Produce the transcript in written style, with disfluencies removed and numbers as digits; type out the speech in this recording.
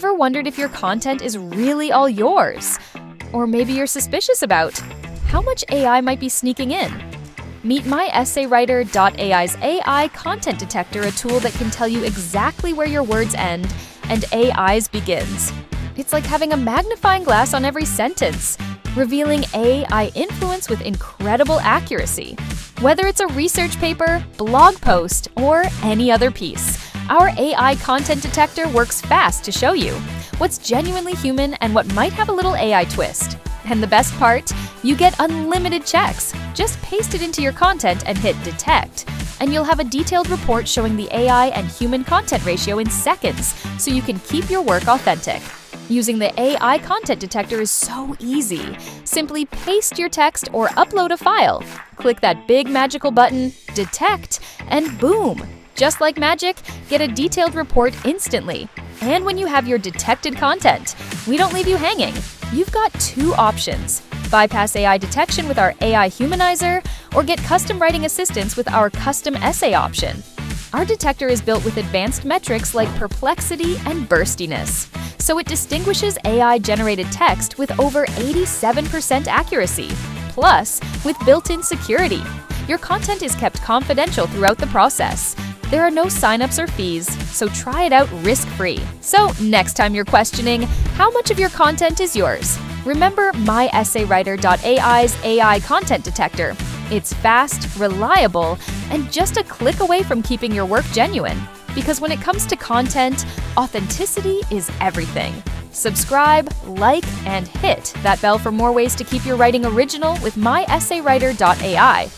Ever wondered if your content is really all yours? Or maybe you're suspicious about how much AI might be sneaking in? Meet MyEssayWriter.ai's AI content detector, a tool that can tell you exactly where your words end and AI's begins. It's like having a magnifying glass on every sentence, revealing AI influence with incredible accuracy. Whether it's a research paper, blog post, or any other piece, our AI content detector works fast to show you what's genuinely human and what might have a little AI twist. And the best part? You get unlimited checks. Just paste it into your content and hit Detect, and you'll have a detailed report showing the AI and human content ratio in seconds, so you can keep your work authentic. Using the AI content detector is so easy. Simply paste your text or upload a file. Click that big magical button, Detect, and boom! Just like magic, get a detailed report instantly. And when you have your detected content, we don't leave you hanging. You've got two options: bypass AI detection with our AI humanizer, or get custom writing assistance with our custom essay option. Our detector is built with advanced metrics like perplexity and burstiness, so it distinguishes AI-generated text with over 87% accuracy. Plus, with built-in security, your content is kept confidential throughout the process. There are no signups or fees, so try it out risk-free. So next time you're questioning how much of your content is yours, remember MyEssayWriter.ai's AI content detector. It's fast, reliable, and just a click away from keeping your work genuine. Because when it comes to content, authenticity is everything. Subscribe, like, and hit that bell for more ways to keep your writing original with MyEssayWriter.ai.